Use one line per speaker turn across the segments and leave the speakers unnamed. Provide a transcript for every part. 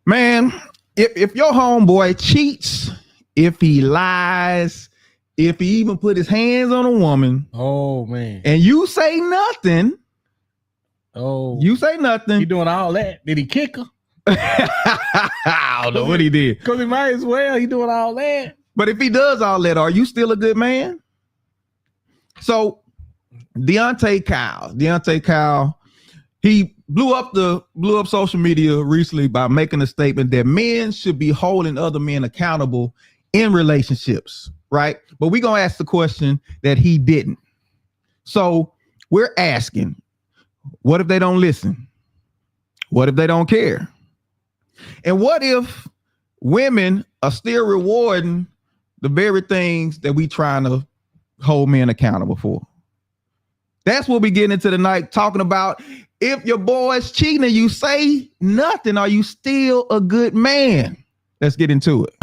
Man, if your homeboy cheats, if he lies, if he even put his hands on a woman,
oh man,
and you say nothing,
you doing all that? Did he kick her?
I don't know what he did.
Because he might as well. He doing all that.
But if he does all that, are you still a good man? So Deante Kyle, he blew up social media recently by making a statement that men should be holding other men accountable in relationships, right? But we're gonna ask the question that he didn't. So we're asking, what if they don't listen? What if they don't care? And what if women are still rewarding the very things that we trying to hold men accountable for? That's what we get into tonight, talking about if your boy's cheating and you say nothing, are you still a good man? Let's get into it.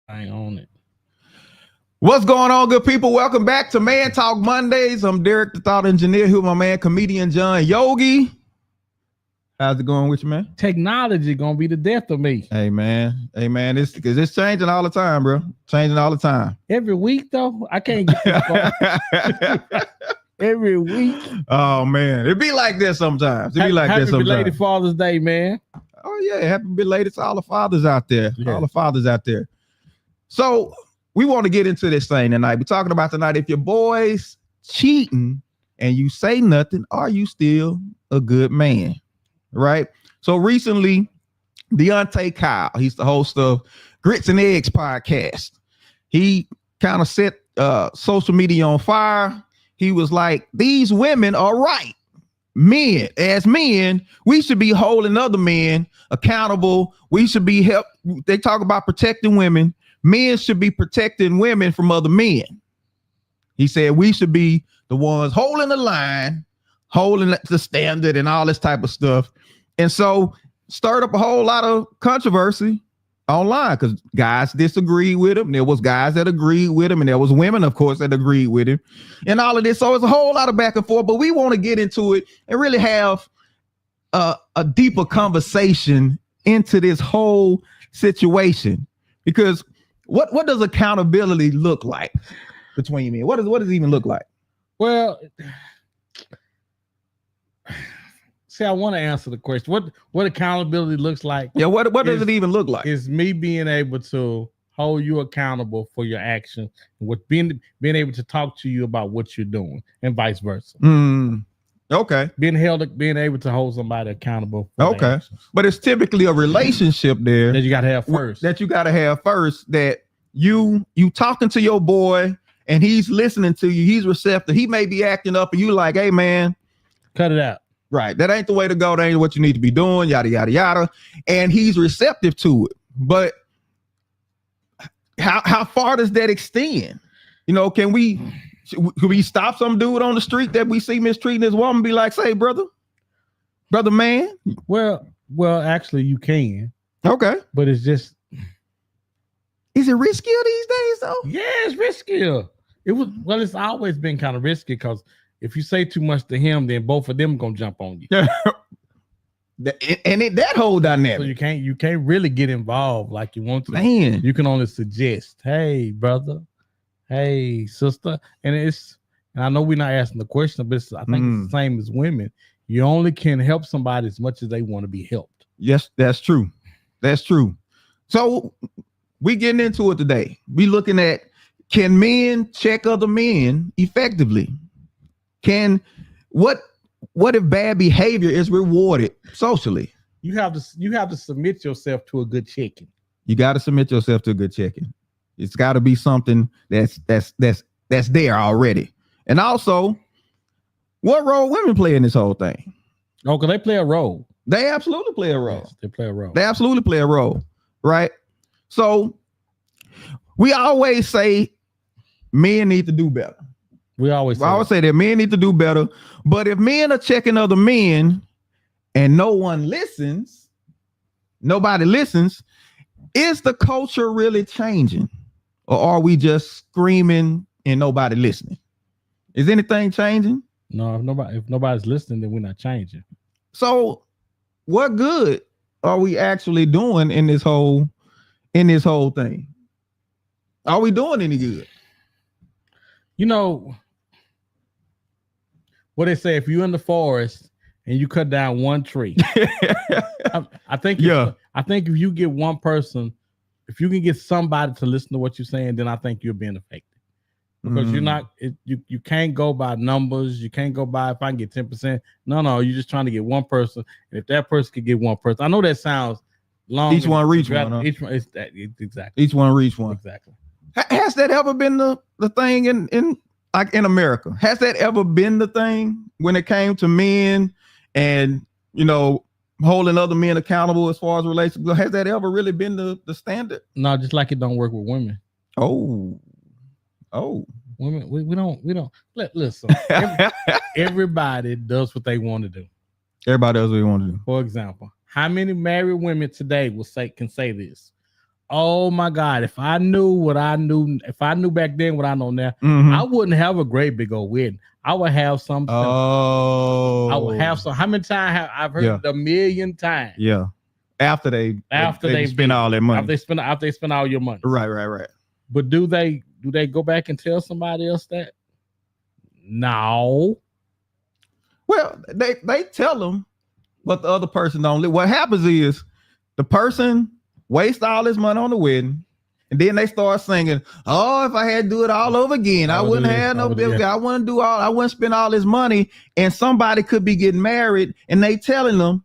I ain't on it.
What's going on, good people? Welcome back to Man Talk Mondays. I'm Derek, the Thought Engineer, here with my man, comedian John Yogi. How's it going with you, man?
Technology gonna be the death of me.
Hey, man. It's changing all the time, bro. Changing all the time.
Every week, though, I can't get this far. Every week.
Oh, man. It be like this sometimes.
Happy belated Father's Day, man.
Oh, yeah. Happy belated to all the fathers out there. Yeah. All the fathers out there. So we want to get into this thing tonight. We're talking about tonight, if your boy's cheating and you say nothing, are you still a good man? Right? So recently, Deante Kyle, he's the host of Grits and Eggs podcast. He kind of set social media on fire. He was like, these women are right. Men, as men, we should be holding other men accountable. We should be they talk about protecting women. Men should be protecting women from other men. He said we should be the ones holding the line, holding the standard and all this type of stuff. And so stirred up a whole lot of controversy online because guys disagreed with him. There was guys that agreed with him, and there was women, of course, that agreed with him and all of this. So it's a whole lot of back and forth, but we want to get into it and really have a deeper conversation into this whole situation, because what does accountability look like between men? What does it even look like?
Well, see, I want to answer the question. What accountability looks like?
Yeah, what does it even look like?
Is me being able to hold you accountable for your actions, with being able to talk to you about what you're doing, and vice versa.
Okay.
Being able to hold somebody accountable for
okay. But it's typically a relationship there
that you got to have first.
That you talking to your boy and he's listening to you, he's receptive. He may be acting up and you like, hey man,
cut it out.
Right. That ain't the way to go. That ain't what you need to be doing, yada, yada, yada. And he's receptive to it. But how far does that extend? You know, can we stop some dude on the street that we see mistreating his woman, be like, say, brother man?
Well, actually you can.
Okay.
But it's just,
is it riskier these days though?
Yeah, it's riskier. It's always been kind of risky, because if you say too much to him, then both of them gonna jump on you.
That whole dynamic.
So you can't really get involved like you want to.
Man,
you can only suggest, hey brother, hey sister, and I know we're not asking the question, but I think it's the same as women. You only can help somebody as much as they want to be helped.
Yes, that's true. That's true. So we getting into it today. We looking at, can men check other men effectively? What if bad behavior is rewarded socially?
You have to submit yourself to a good checking.
You got to submit yourself to a good checking. It's got to be something that's there already. And also, what role women play in this whole thing?
Oh, because they play a role.
They absolutely play a role.
Yes, they play a role.
They absolutely play a role, right? So we always say men need to do better.
We always
say that men need to do better. But if men are checking other men and no one listens, nobody listens, is the culture really changing? Or are we just screaming and nobody listening? Is anything changing?
No, if nobody's listening, then we're not changing.
So what good are we actually doing in this whole thing? Are we doing any good?
You know what they say, if you're in the forest and you cut down one tree, I think if you get one person, if you can get somebody to listen to what you're saying, then I think you're being effective. Because you're not, you can't go by numbers. You can't go by if I can get 10%. No, you're just trying to get one person. And if that person could get one person, I know that sounds long.
Each one reach one. Huh?
Each one is that exactly.
Each one reach one.
Exactly.
Has that ever been the thing in like in America? Has that ever been the thing when it came to men and holding other men accountable as far as relationships? Has that ever really been the standard?
No, just like it don't work with women.
Oh,
women, we don't listen. Everybody does what they want to do.
Everybody does what they want to do.
For example, how many married women today can say this? Oh my God, if I knew back then what I know now, I wouldn't have a great big old wedding. I would have something.
Oh,
I would have some. How many times have I've heard it 1,000,000 times?
Yeah. After they spend all their money.
After they spend all your money.
Right.
But do they go back and tell somebody else that? No.
Well, they tell them, but the other person don't. What happens is the person wastes all his money on the wedding, and then they start singing, "Oh, if I had to do it all over again, I wouldn't have no bill. I wouldn't spend all this money." And somebody could be getting married, and they telling them,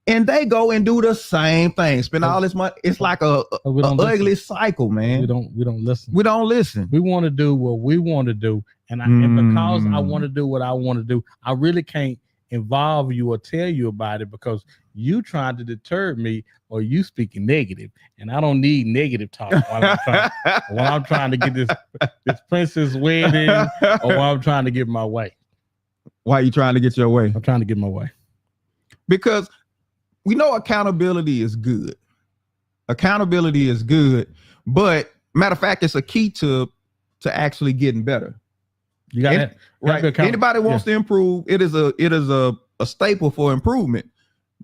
and they go and do the same thing, spend all this money. It's like a ugly cycle, man.
We don't listen.
We don't listen.
We want to do what we want to do, and because I want to do what I want to do, I really can't involve you or tell you about it because you trying to deter me or you speaking negative, and I don't need negative talk while I'm trying to get this princess wedding or while I'm trying to get my way.
Why are you trying to get your way?
I'm trying to get my way.
Because we know accountability is good. Accountability is good, but matter of fact, it's a key to actually getting better.
You got it
right. Anybody wants to improve, it is a staple for improvement.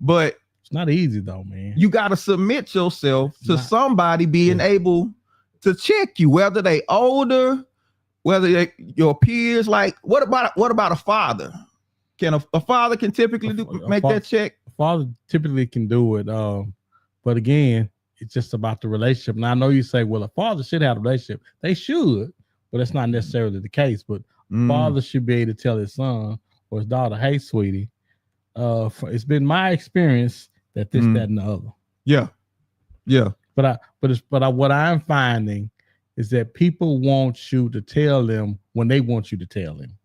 But
it's not easy though, man.
You got to submit yourself to somebody being able to check you, whether they older, whether your peers. Like, what about a father? Can a father typically make that check?
A father typically can do it, but again, it's just about the relationship. Now I know you say, well, a father should have a relationship. They should, but that's not necessarily the case. But father should be able to tell his son or his daughter, "Hey, sweetie, it's been my experience that this, that, and the other."
Yeah.
But what I'm finding is that people want you to tell them when they want you to tell them.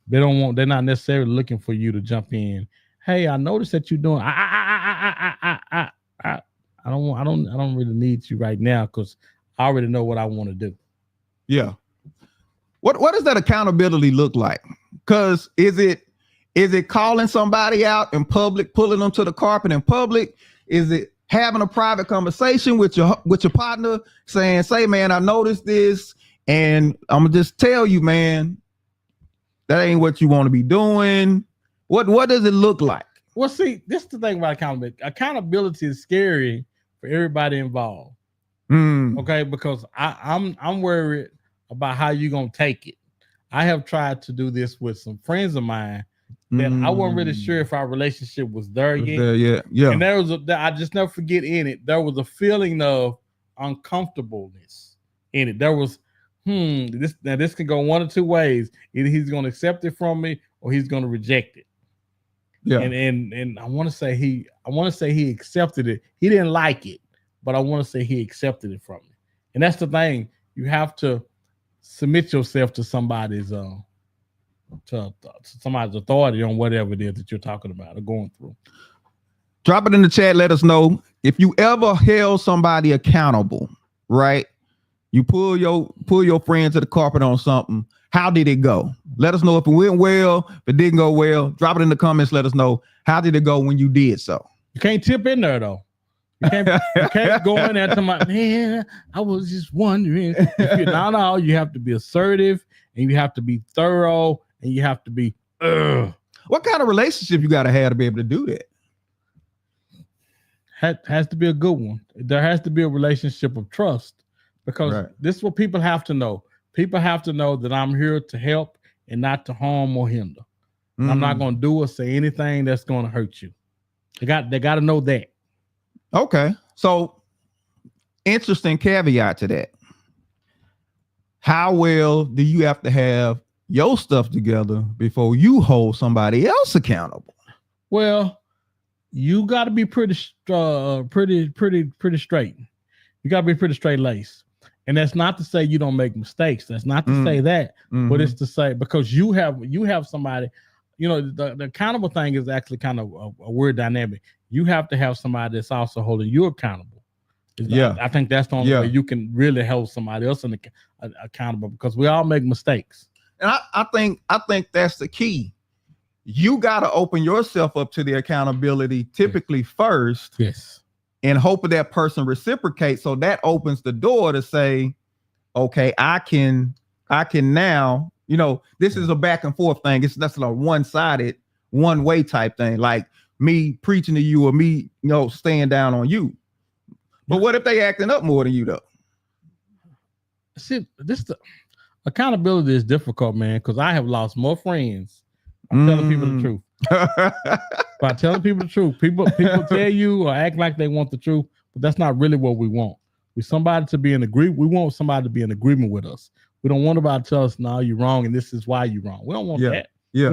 They're not necessarily looking for you to jump in. "Hey, I noticed that you're doing. I don't really need you right now because I already know what I want to do."
Yeah. What does that accountability look like? Because is it calling somebody out in public, pulling them to the carpet in public? Is it having a private conversation with your partner, saying, "Say, man, I noticed this, and I'm gonna just tell you, man, that ain't what you want to be doing"? What does it look like?
Well, see, this is the thing about accountability. Accountability is scary for everybody involved. Okay, because I'm worried about how you're gonna take it. I have tried to do this with some friends of mine that I wasn't really sure if our relationship was there yet.
Yeah.
And I just never forget in it, there was a feeling of uncomfortableness in it. There was, this can go one of two ways. Either he's gonna accept it from me or he's gonna reject it. Yeah. And I want to say he accepted it. He didn't like it, but I want to say he accepted it from me. And that's the thing. You have to submit yourself to somebody's authority on whatever it is that you're talking about or going through.
Drop it in the chat. Let us know if you ever held somebody accountable, right? You pull your friend to the carpet on something. How did it go? Let us know if it went well. If it didn't go well, drop it in the comments. Let us know, how did it go when you did so.
You can't tip in there though. You can't go in there to my man. I was just wondering. No, you have to be assertive and you have to be thorough and you have to be.
What kind of relationship you got to have to be able to do that?
Has to be a good one. There has to be a relationship of trust, because this is what people have to know. People have to know that I'm here to help and not to harm or hinder. I'm not going to do or say anything that's going to hurt you. They got to know that.
Okay. So, interesting caveat to that. How well do you have to have your stuff together before you hold somebody else accountable?
Well, you got to be pretty straight. You got to be pretty straight laced. And that's not to say you don't make mistakes. That's not to say that, but it's to say, because you have somebody, the accountable thing is actually kind of a weird dynamic. You have to have somebody that's also holding you accountable. I think that's the only way you can really hold somebody else accountable, because we all make mistakes.
And I think that's the key. You got to open yourself up to the accountability typically first.
Yes.
And hope that person reciprocates. So that opens the door to say, okay, I can now, this is a back and forth thing. That's a one-sided, one-way type thing. Like me preaching to you or me, staying down on you. But what if they acting up more than you though?
See, accountability is difficult, man, because I have lost more friends. I'm telling people the truth. By telling people the truth, people tell you or act like they want the truth, but that's not really what we want. We want somebody to be in agreement with us. We don't want about to tell us, no, you're wrong, and this is why you're wrong. We don't want that. Yeah.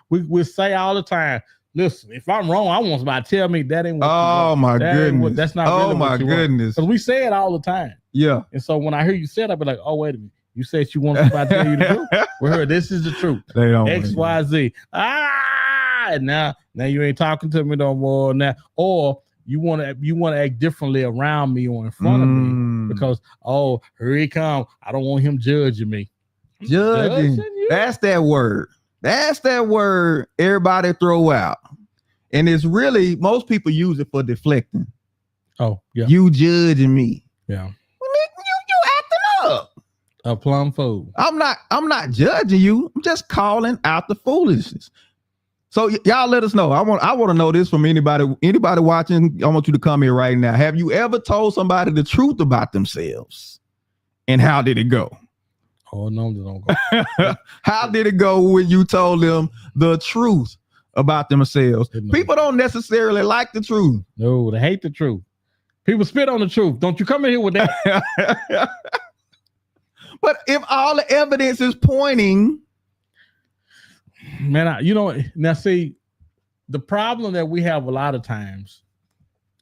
We say all the time, listen, if I'm wrong, I want somebody to tell me that ain't what you want.
Oh my goodness.
That's not really what you want. Because we say it all the time.
Yeah.
And so when I hear you say it, I'll be like, oh, wait a minute. You said you want somebody to tell you the truth. Well, here, this is the truth.
They don't
X, Y, Z. And now you ain't talking to me no more. Now, or you want to act differently around me or in front of me because here he come. I don't want him judging me.
Judging you? That's that word. That's that word everybody throw out, and it's really most people use it for deflecting.
Oh yeah,
you judging me?
Yeah,
you acting up.
A plum fool.
I'm not judging you. I'm just calling out the foolishness. So y'all let us know. I want to know this from anybody watching. I want you to come here right now. Have you ever told somebody the truth about themselves? And how did it go?
Oh no, they don't go.
How did it go when you told them the truth about themselves? People don't necessarily like the truth.
No, they hate the truth. People spit on the truth. Don't you come in here with that.
But if all the evidence is pointing,
man, now see, the problem that we have a lot of times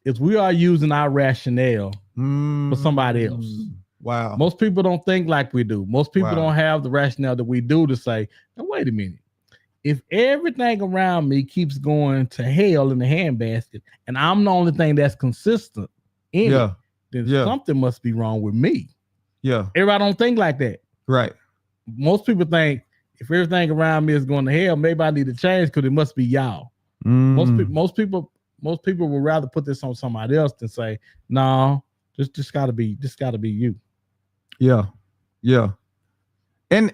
is we are using our rationale for somebody else.
Wow.
Most people don't think like we do. Most people don't have the rationale that we do to say, now wait a minute. If everything around me keeps going to hell in the handbasket and I'm the only thing that's consistent in it, then something must be wrong with me.
Yeah.
Everybody don't think like that.
Right.
Most people think if everything around me is going to hell, maybe I need to change because it must be y'all. Most people would rather put this on somebody else than say, no, just gotta be you.
Yeah. Yeah. And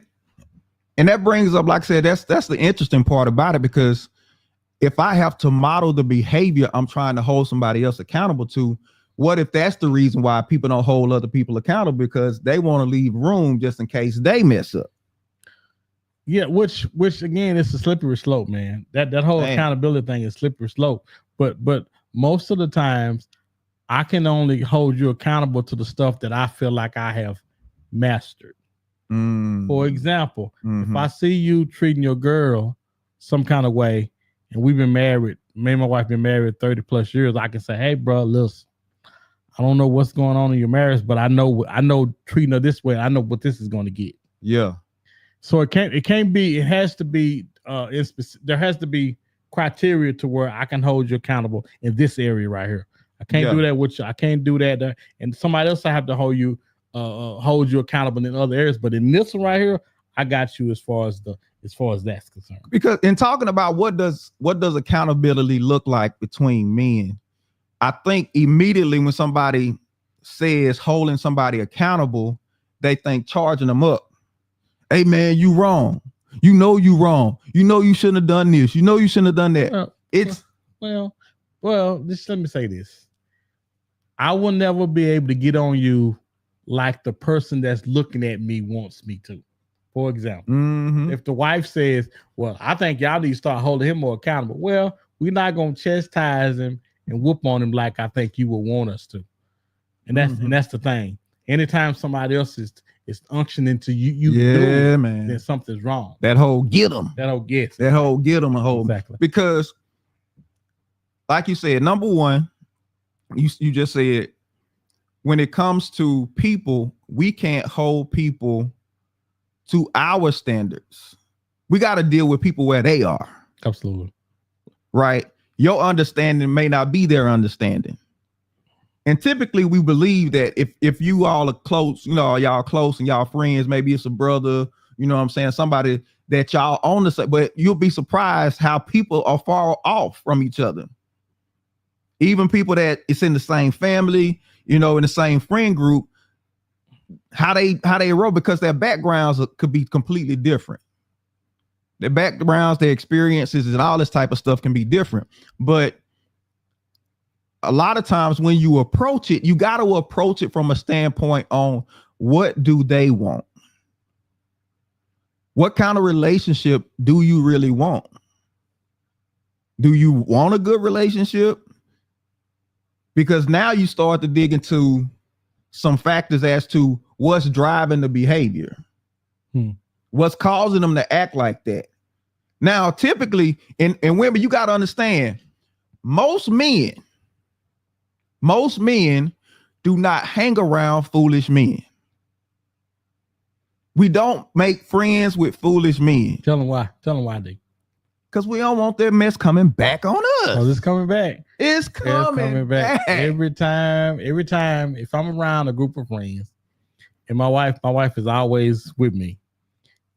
that brings up, like I said, that's the interesting part about it, because if I have to model the behavior I'm trying to hold somebody else accountable to, what if that's the reason why people don't hold other people accountable? Because they want to leave room just in case they mess up.
Yeah, which again, it's a slippery slope, man. That whole accountability thing is slippery slope. But most of the times, I can only hold you accountable to the stuff that I feel like I have mastered. For example, if I see you treating your girl some kind of way, and we've been married, me and my wife been married 30 plus years, I can say, hey, bro, listen, I don't know what's going on in your marriage, but I know treating her this way, I know what this is going to get.
Yeah.
So it has to be there has to be criteria to where I can hold you accountable in this area right here. I can't do that with you. I can't do that. And somebody else I have to hold you hold you accountable in other areas. But in this one right here, I got you as far as that's concerned.
Because in talking about what does accountability look like between men, I think immediately when somebody says holding somebody accountable, they think charging them up. Hey man, you wrong. You know you wrong. You know you shouldn't have done this. You know you shouldn't have done that.
Well, just let me say this. I will never be able to get on you like the person that's looking at me wants me to. For example, if the wife says, well, I think y'all need to start holding him more accountable. Well, we're not going to chastise him and whoop on him like I think you would want us to. And that's the thing. Anytime somebody else is unctioning to you doing, man, then something's wrong.
That whole get them.
That whole get
them a whole.
Exactly.
Because like you said, number one, you just said, when it comes to people, we can't hold people to our standards. We got to deal with people where they are.
Absolutely.
Right? Your understanding may not be their understanding. And typically we believe that if you all are close, y'all close and y'all friends, maybe it's a brother, you know what I'm saying, somebody that y'all own the same, but you'll be surprised how people are far off from each other. Even people that it's in the same family, in the same friend group, how they roll, because their backgrounds could be completely different. Their backgrounds, their experiences, and all this type of stuff can be different. But a lot of times when you approach it, you got to approach it from a standpoint on what do they want? What kind of relationship do you really want? Do you want a good relationship? Because now you start to dig into some factors as to what's driving the behavior. What's causing them to act like that. Now, typically, in women, you got to understand, most men do not hang around foolish men. We don't make friends with foolish men.
Tell them why, D.
Because we don't want their mess coming back on us.
Oh, it's coming back.
It's coming back.
Every time, if I'm around a group of friends, and my wife is always with me,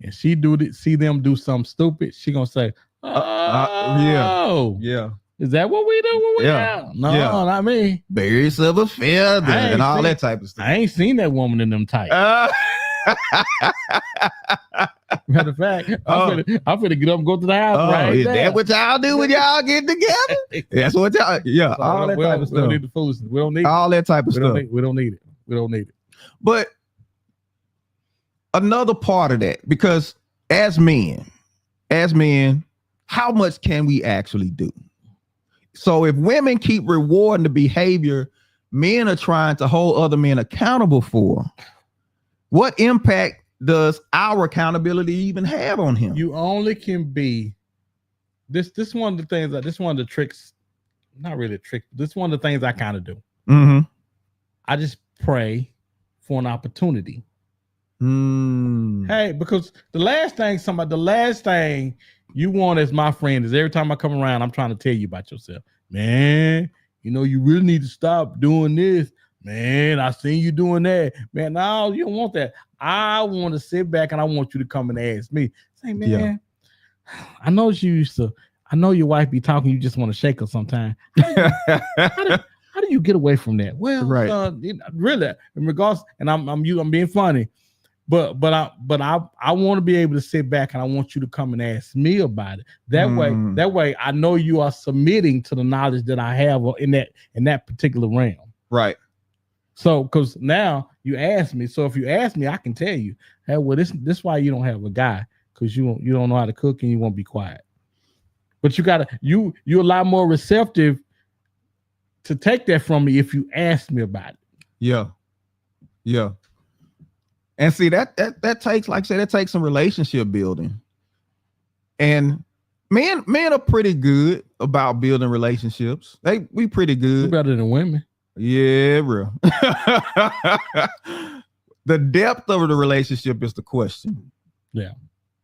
and she see them do something stupid, she gonna say,
yeah.
Is that what we do when we out? No, not me.
Berries of a feather and all that type of stuff.
I ain't seen that woman in them tights. Matter of fact, I'm finna get up and go to the house right
is
now.
That what y'all do when y'all get together? That's what y'all, all that type of stuff.
We don't need the foolishness. We don't need
all that type of stuff.
We don't need it.
But another part of that, because as men, how much can we actually do? So if women keep rewarding the behavior men are trying to hold other men accountable for, what impact does our accountability even have on him?
You only can be this one of the things that this one of the tricks, not really a trick, this one of the things I kind of do.
Mm-hmm.
I just pray for an opportunity. Hey, because the last thing you want as my friend is every time I come around, I'm trying to tell you about yourself. Man, you know, you really need to stop doing this. Man, I seen you doing that. Man, no, you don't want that. I want to sit back and I want you to come and ask me. Say, man, I know your wife be talking, you just want to shake her sometime. How do you get away from that? Well, right. Really, in regards, and I'm being funny, but I want to be able to sit back and I want you to come and ask me about it. That way I know you are submitting to the knowledge that I have in that particular realm.
Right.
So, because now you ask me. So if you ask me, I can tell you, hey, well, this why you don't have a guy, because you don't know how to cook and you won't be quiet. But you're a lot more receptive to take that from me if you ask me about it. Yeah.
Yeah. And see, that takes, like I said, that takes some relationship building. And men are pretty good about building relationships. We pretty good.
We're better than women.
Yeah, bro. The depth of the relationship is the question.
Yeah.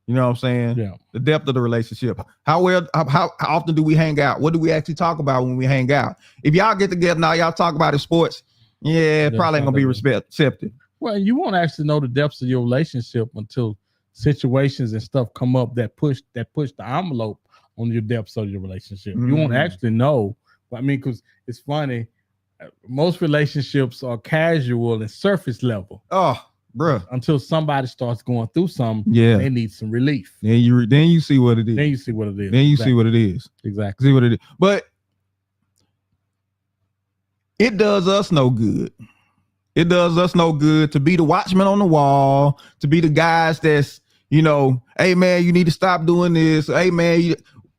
You know what I'm saying?
Yeah.
The depth of the relationship. How often do we hang out? What do we actually talk about when we hang out? If y'all get together now, y'all talk about the sports. Yeah, probably ain't gonna be receptive.
Well, you won't actually know the depths of your relationship until situations and stuff come up that push the envelope on your depths of your relationship. You won't actually know. I mean, because it's funny. Most relationships are casual and surface level.
Oh, bruh.
Until somebody starts going through something, they need some relief.
Then you see what it is.
Then you see what it is.
Then you see what it is.
Exactly.
See what it is. But it does us no good. It does us no good to be the watchman on the wall, to be the guys that's, you know, hey man, you need to stop doing this. Hey man,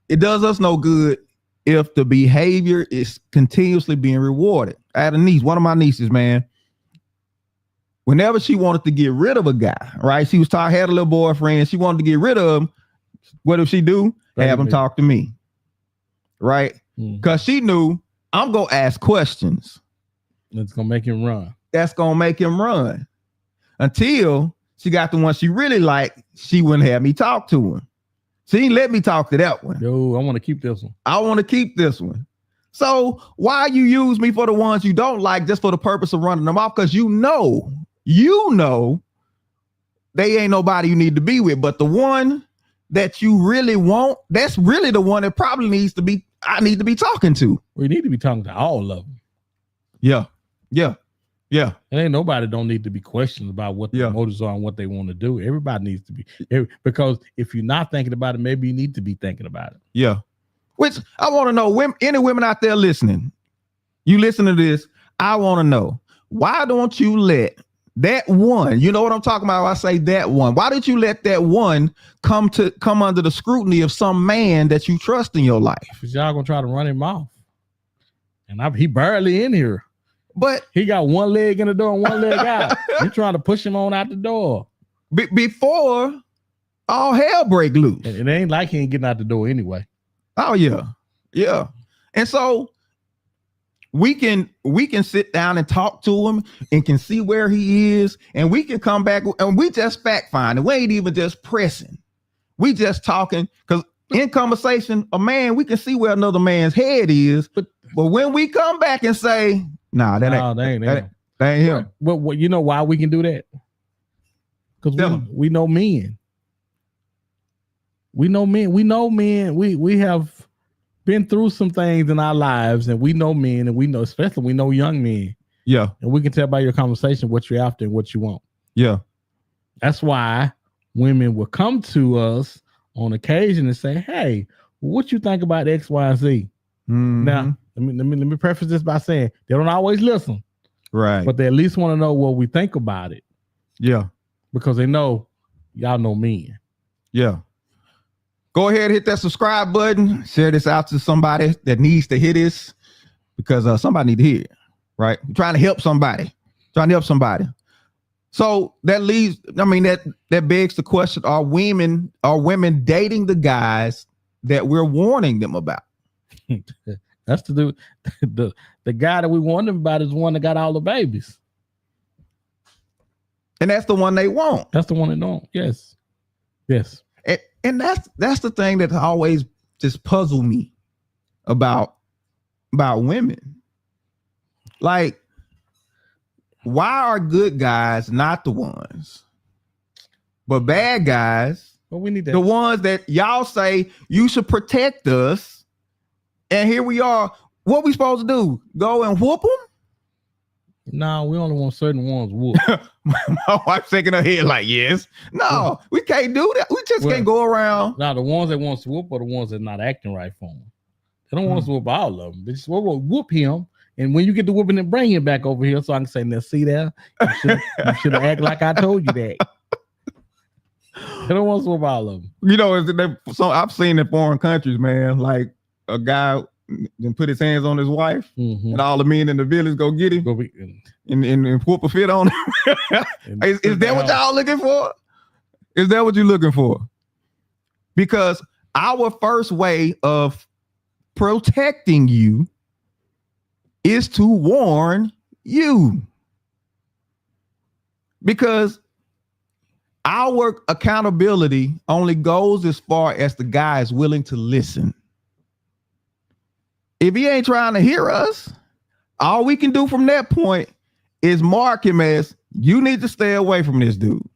it does us no good if the behavior is continuously being rewarded. I had a niece, one of my nieces, man. Whenever she wanted to get rid of a guy, right? She had a little boyfriend. She wanted to get rid of him. What did she do? Have him talk to me, right? Because she knew I'm gonna ask questions.
It's gonna make him run.
That's gonna make him run. Until she got the one she really liked, she wouldn't have me talk to him. She didn't let me talk to that one.
Yo, I want to keep this one.
I want to keep this one. So why you use me for the ones you don't like just for the purpose of running them off? Because you know they ain't nobody you need to be with. But the one that you really want, that's really the one that probably I need to be talking to.
We need to be talking to all of them.
Yeah.
There ain't nobody don't need to be questioned about what their motives are and what they want to do. Everybody needs to be, because if you're not thinking about it, maybe you need to be thinking about it. Yeah.
Which I want to know, any women out there listening, you listen to this, I want to know, why don't you let that one, you know what I'm talking about? I say that one. Why did you let that one come under the scrutiny of some man that you trust in your life?
Because y'all gonna try to run him off. And he barely in here.
But
he got one leg in the door and one leg out. You're trying to push him on out the door.
Before all hell break loose.
It ain't like he ain't getting out the door anyway.
Oh, yeah. And so we can sit down and talk to him and can see where he is. And we can come back and we just fact find. We ain't even just pressing. We just talking, because in conversation, we can see where another man's head is. But when we come back and say, nah, that ain't him.
But you know why we can do that? Because we know men. We know men. We have been through some things in our lives, and we know men, and we know, especially we know young men.
Yeah.
And we can tell by your conversation what you're after and what you want.
Yeah.
That's why women will come to us on occasion and say, hey, what you think about X, Y, and Z?
Mm-hmm.
Now, let me preface this by saying they don't always listen.
Right.
But they at least want to know what we think about it.
Yeah.
Because they know y'all know men.
Yeah. Go ahead and hit that subscribe button. Share this out to somebody that needs to hear this, because somebody need to hear it, right? I'm trying to help somebody. So that leaves, that begs the question, are women dating the guys that we're warning them about?
That's the guy that we warned them about is the one that got all the babies.
And that's the one they want.
That's the one they don't. Yes.
And that's the thing that always just puzzled me about women. Like, why are good guys not the ones, but bad guys?
Well, we need that.
The ones that y'all say you should protect us, and here we are. What we supposed to do? Go and whoop them?
No, we only want certain ones whooped.
My wife's shaking her head like, yes. No, we can't do that. We just can't go around.
Now, the ones that want to whoop are the ones that are not acting right for them. They don't want us to whoop all of them. They just want to whoop him. And when you get the whooping, then bring him back over here so I can say, now, see there? You should have acted like I told you that. They don't want to whoop all of them.
You know, so I've seen in foreign countries, man, like a guy then put his hands on his wife, and all the men in the village go get him and whoop a fit on him. Is that what y'all looking for? Is that what you're looking for? Because our first way of protecting you is to warn you. Because our accountability only goes as far as the guy is willing to listen. If he ain't trying to hear us, all we can do from that point is mark him as, you need to stay away from this dude.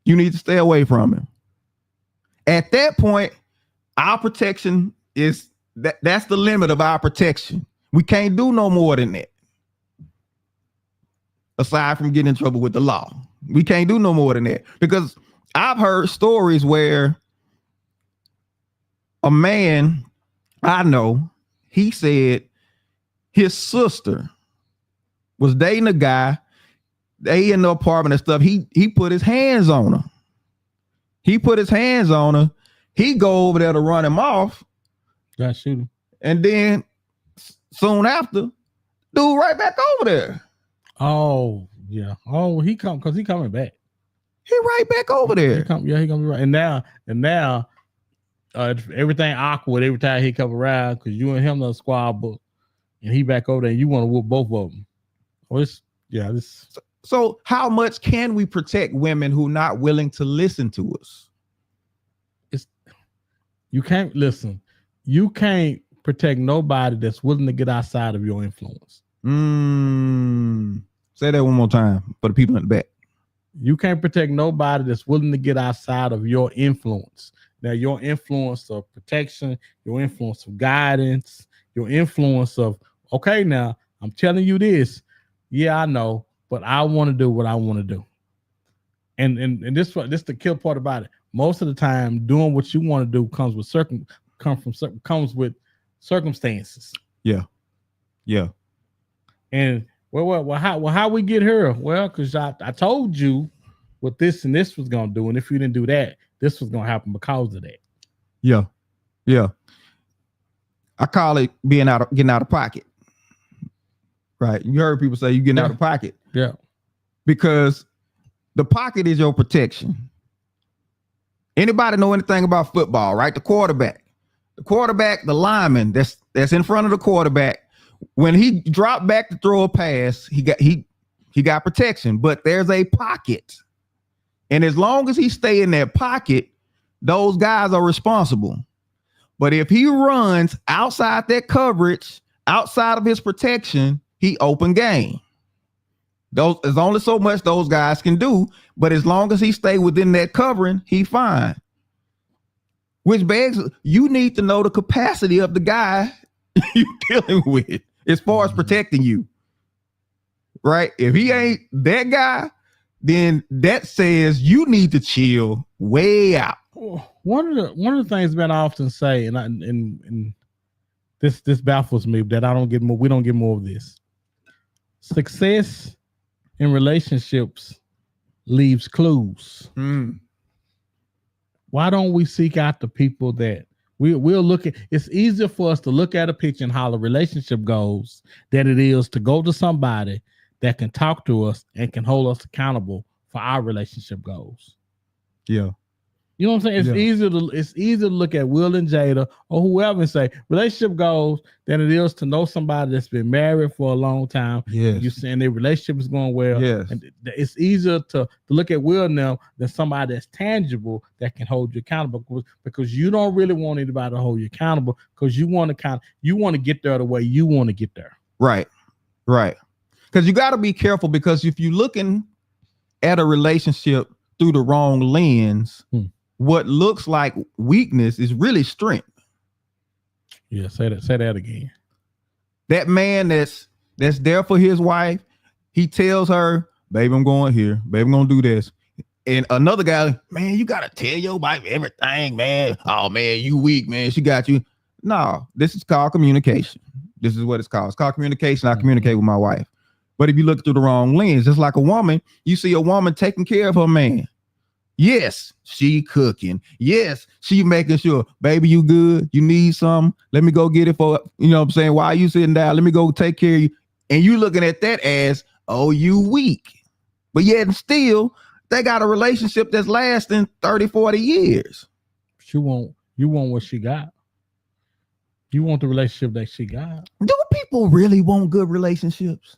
You need to stay away from him. At that point, our protection is that's the limit of our protection. We can't do no more than that. Aside from getting in trouble with the law, we can't do no more than that, because I've heard stories where a man I know, he said his sister was dating a guy. They in the apartment and stuff. He put his hands on her. He go over there to run him off.
Got shoot him.
And then soon after, dude right back over there.
Oh, yeah. Oh, he coming back.
He right back over there.
He gonna be right. And now everything awkward every time he come around, because you and him the squabble, and he back over there and you want to whoop both of them.
So how much can we protect women who not willing to listen to us?
You can't listen. You can't protect nobody that's willing to get outside of your influence.
Say that one more time for the people in the back.
You can't protect nobody that's willing to get outside of your influence. Now, your influence of protection, your influence of guidance, your influence of, okay, now I'm telling you this. Yeah, I know, but I want to do what I want to do. And this the kill part about it. Most of the time, doing what you want to do comes with circumstances. Yeah. And how we get here? Well, because I told you what this and this was gonna do, and if you didn't do that, this was gonna happen because of that.
Yeah. I call it getting out of pocket. Right. You heard people say you getting out of pocket.
Yeah.
Because the pocket is your protection. Anybody know anything about football, right? The quarterback, the lineman that's in front of the quarterback, when he dropped back to throw a pass, he got protection, but there's a pocket. And as long as he stay in that pocket, those guys are responsible. But if he runs outside that coverage, outside of his protection, he open game. There's only so much those guys can do, but as long as he stay within that covering, he fine. Which begs, you need to know the capacity of the guy you're dealing with as far as protecting you. Right? If he ain't that guy, then that says you need to chill way out.
One of the things that I often say, and this baffles me that we don't get more of this. Success in relationships leaves clues. Why don't we seek out the people that we'll look at? It's easier for us to look at a picture and how the relationship goes than it is to go to somebody that can talk to us and can hold us accountable for our relationship goals.
Yeah.
You know what I'm saying? It's easier to look at Will and Jada or whoever and say relationship goals than it is to know somebody that's been married for a long time.
Yes.
You're saying their relationship is going well.
Yes.
And it's easier to look at Will now than somebody that's tangible that can hold you accountable, because you don't really want anybody to hold you accountable, because you want to get there the way you want to get there.
Right. Because you got to be careful, because if you're looking at a relationship through the wrong lens, what looks like weakness is really strength.
Yeah, say that again.
That man that's there for his wife, he tells her, baby, I'm going here. Baby, I'm going to do this. And another guy, man, you got to tell your wife everything, man. Oh, man, you weak, man. She got you. No, this is called communication. This is what it's called. It's called communication. I communicate with my wife. But if you look through the wrong lens, just like a woman, you see a woman taking care of her man. Yes, she cooking. Yes, she making sure, baby, you good? You need something? Let me go get it for, you know what I'm saying? Why are you sitting down? Let me go take care of you. And you looking at that as, oh, you weak. But yet and still, they got a relationship that's lasting 30, 40 years.
You want what she got. You want the relationship that she got.
Do people really want good relationships?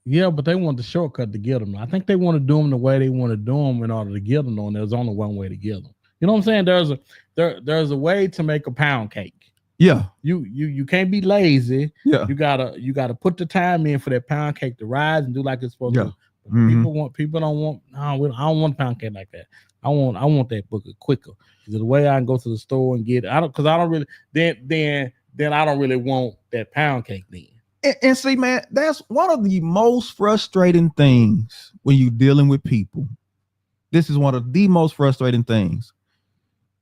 Yeah, but they want the shortcut to get them. I think they want to do them the way they want to do them in order to get them. There's only one way to get them. You know what I'm saying? There's a way to make a pound cake.
Yeah.
You can't be lazy.
Yeah.
You gotta put the time in for that pound cake to rise and do like it's supposed to.
Mhm.
People don't want. No, I don't want pound cake like that. I want that booker quicker. The way I can go to the store and get it. I don't really then I don't really want that pound cake then.
And see, man, that's one of the most frustrating things when you're dealing with people. This is one of the most frustrating things.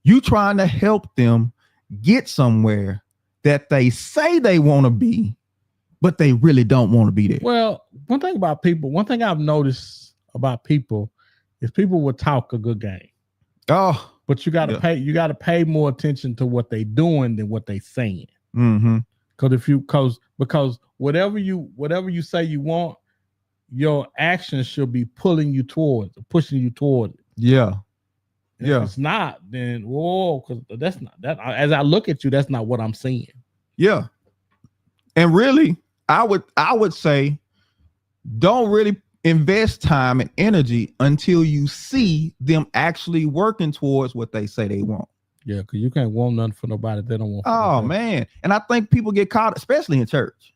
You trying to help them get somewhere that they say they want to be, but they really don't want to be there.
Well, one thing I've noticed about people is people will talk a good game.
Oh,
but you gotta pay more attention to what they doing than what they saying.
Mm-hmm.
Because whatever you say you want, your actions should be pushing you toward it.
Yeah.
And if it's not, then because that's not that. As I look at you, that's not what I'm seeing.
Yeah. And really, I would say, don't really invest time and energy until you see them actually working towards what they say they want.
Yeah, because you can't want nothing for nobody they don't want.
Oh man. And I think people get caught, especially in church.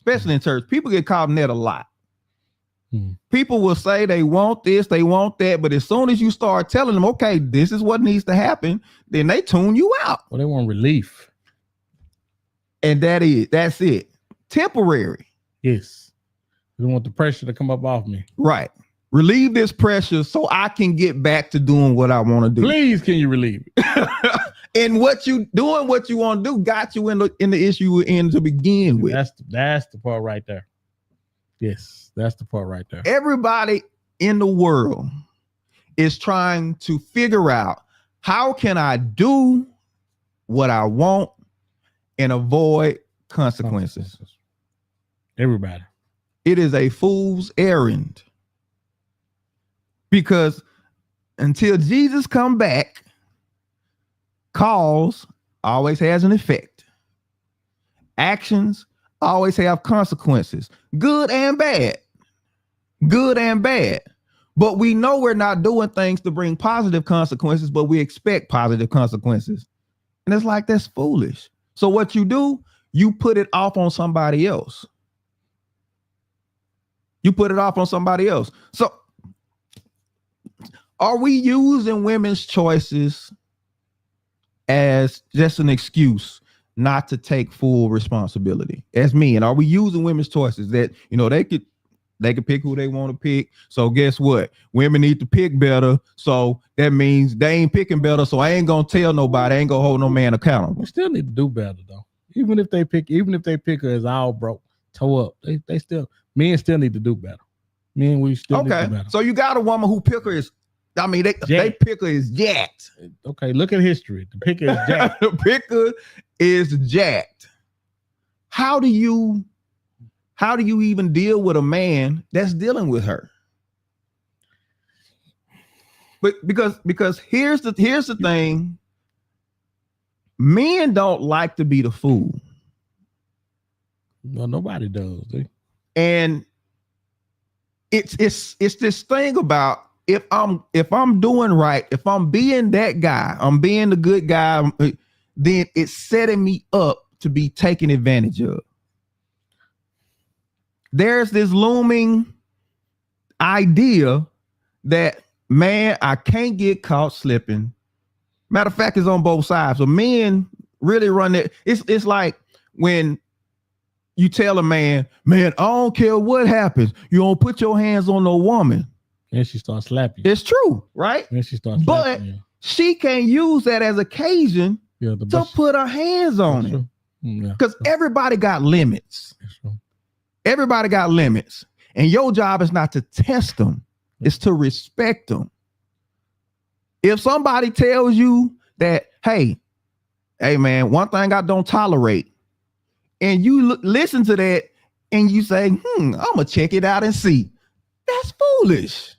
People get caught in that a lot. People will say they want this, they want that, but as soon as you start telling them, okay, this is what needs to happen, then they tune you out.
Well, they want relief.
And that's it. Temporary.
Yes. They want the pressure to come up off me.
Right. Relieve this pressure so I can get back to doing what I want to do.
Please, can you relieve it?
And what you want to do got you in the issue we're in to begin with.
That's the part right there. Yes, that's the part right there.
Everybody in the world is trying to figure out, how can I do what I want and avoid consequences?
Everybody.
It is a fool's errand. Because until Jesus come back, cause always has an effect. Actions always have consequences, good and bad. But we know we're not doing things to bring positive consequences, but we expect positive consequences. And it's like, that's foolish. So what you do, you put it off on somebody else. So are we using women's choices as just an excuse not to take full responsibility as men? Are we using women's choices that, they could pick who they want to pick? So guess what? Women need to pick better. So that means they ain't picking better. So I ain't gonna tell nobody. I ain't gonna hold no man accountable.
We still need to do better though. Even if they pick her as all broke, toe up, men still need to do better. We still need to do better.
So you got a woman who pick her is, they pick her is jacked.
Okay, look at history. The picker is jacked.
The picker is jacked. How do you even deal with a man that's dealing with her? But because here's the thing. Men don't like to be the fool.
Well, nobody does.
And it's this thing about, if I'm doing right, if I'm being that guy, I'm being the good guy, then it's setting me up to be taken advantage of. There's this looming idea that, man, I can't get caught slipping. Matter of fact, it's on both sides. So men really run it. It's like when you tell a man, I don't care what happens, you don't put your hands on no woman.
And she starts slapping.
It's true, right?
And she starts
but
slapping.
She can't use that as occasion to put her hands on it. Because everybody got limits. Everybody got limits. And your job is not to test them. It's to respect them. If somebody tells you that, hey man, one thing I don't tolerate, and you listen to that and you say, I'm gonna check it out and see, that's foolish.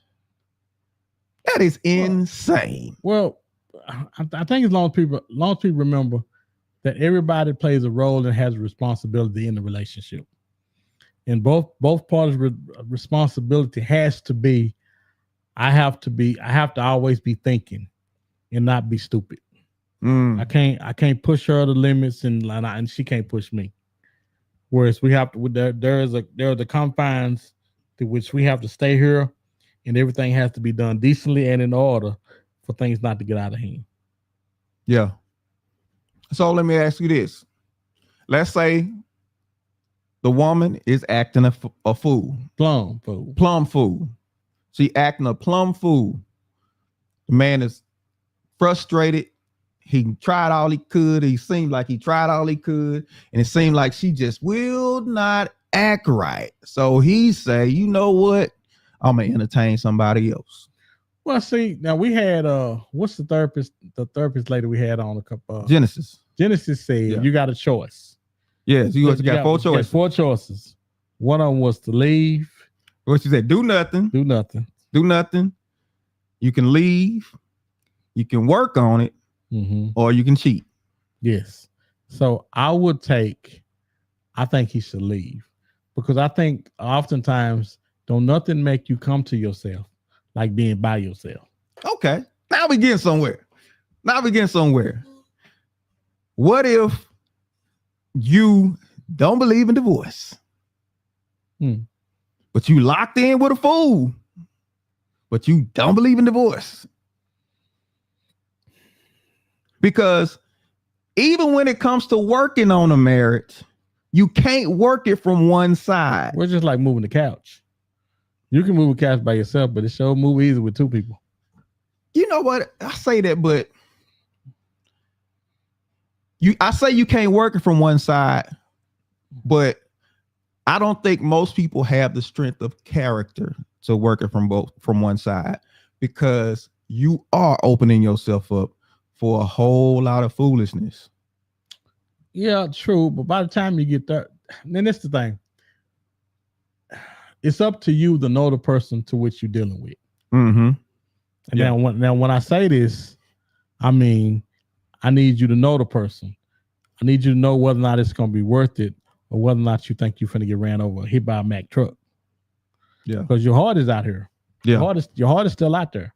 That is insane.
Well, I think as long as people remember that everybody plays a role and has a responsibility in the relationship, and both parties' responsibility has to be, I have to always be thinking and not be stupid.
Mm.
I can't push her the limits, and she can't push me. Whereas we have to, there are the confines to which we have to stay here, and everything has to be done decently and in order for things not to get out of hand.
Yeah. So let me ask you this. Let's say the woman is acting a fool.
Plum fool.
Plum fool. She acting a plum fool. The man is frustrated. He tried all he could. He seemed like he tried all he could. And it seemed like she just will not act right. So he say, you know what? I'm going to entertain somebody else.
Well, see, now we had, what's the therapist lady we had on a couple?
Genesis.
Genesis said, you got a choice.
Yes, you got 4 choices.
4 choices. One of them was to leave.
What she said, do nothing.
Do nothing.
Do nothing. You can leave. You can work on it. Or you can cheat.
Yes. So I think he should leave, because I think oftentimes don't nothing make you come to yourself like being by yourself.
Okay. Now we getting somewhere. What if you don't believe in divorce, but you locked in with a fool, but you don't believe in divorce? Because even when it comes to working on a marriage, you can't work it from one side.
We're just like moving the couch. You can move a couch by yourself, but it sure move easy with 2 people.
You know what? I say that, but I say you can't work it from one side, but I don't think most people have the strength of character to work it from one side, because you are opening yourself up for a whole lot of foolishness.
Yeah, true. But by the time you get there, then that's the thing. It's up to you to know the person to which you're dealing with.
Mm-hmm.
And now when I say this, I mean, I need you to know the person. I need you to know whether or not it's going to be worth it, or whether or not you think you're going to get ran over, hit by a Mack truck. Yeah. Because your heart is out here. Yeah. Your heart is still out there.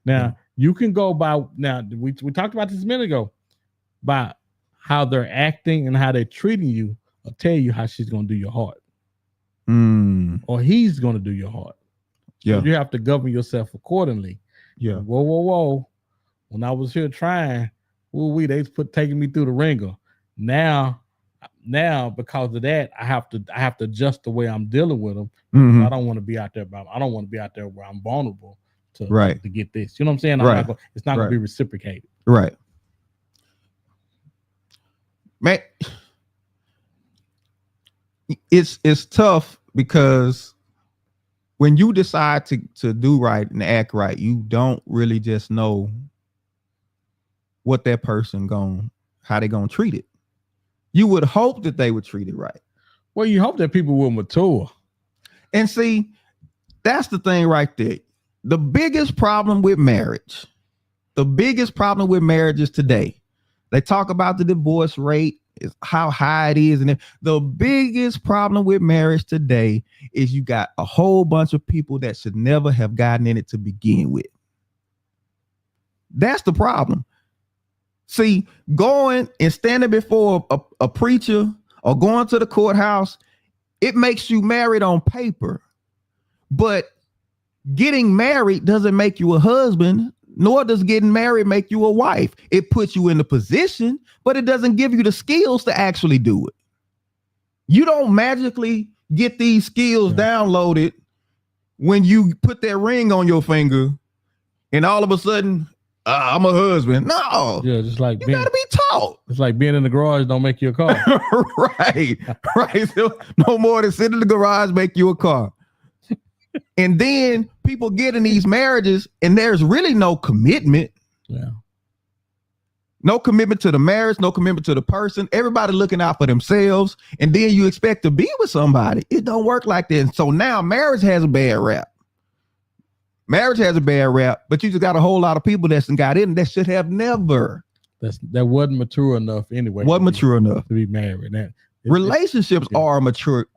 Now, you can go by, now we talked about this a minute ago, by how they're acting and how they're treating you, will tell you how she's going to do your heart. Or he's going to do your heart. Yeah. So you have to govern yourself accordingly. Yeah. Whoa. When I was here trying, they taking me through the ringer. Now, because of that, I have to adjust the way I'm dealing with them. I don't want to be out there. I don't want to be out there where I'm vulnerable to get this. You know what I'm saying? It's not going to be reciprocated.
Right. Man, it's tough, because when you decide to do right and act right, you don't really just know what that person how they gonna treat it. You would hope that they would treat it right.
Well, you hope that people will mature.
And see, that's the thing right there. The biggest problem with marriage is today. They talk about the divorce rate, is how high it is. And the biggest problem with marriage today is you got a whole bunch of people that should never have gotten in it to begin with. That's the problem. See, going and standing before a preacher or going to the courthouse, it makes you married on paper. But getting married doesn't make you a husband, nor does getting married make you a wife. It puts you in the position, but it doesn't give you the skills to actually do it. You don't magically get these skills downloaded when you put that ring on your finger and all of a sudden, I'm a husband. No.
Yeah, just like
you gotta be taught.
It's like being in the garage don't make you a car.
Right. So no more than sit in the garage make you a car. And then people get in these marriages and there's really no commitment.
Yeah.
No commitment to the marriage, no commitment to the person. Everybody looking out for themselves. And then you expect to be with somebody. It don't work like that. And so now marriage has a bad rap. Marriage has a bad rap, but you just got a whole lot of people that's got in that should have never.
That wasn't mature enough anyway.
Wasn't mature enough
to be married.
Relationships are a mature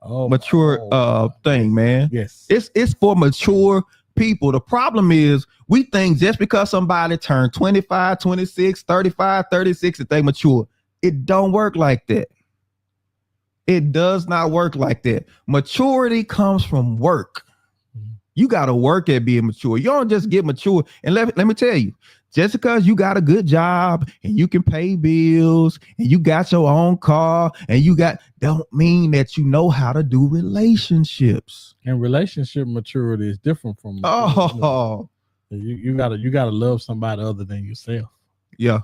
thing, man.
Yes.
It's for mature people. The problem is we think just because somebody turned 25, 26, 35, 36 that they mature. It don't work like that. It does not work like that. Maturity comes from work. You got to work at being mature. You don't just get mature. And let me tell you, just because you got a good job and you can pay bills and you got your own car and don't mean that you know how to do relationships.
And relationship maturity is different from you gotta love somebody other than yourself.
Yeah.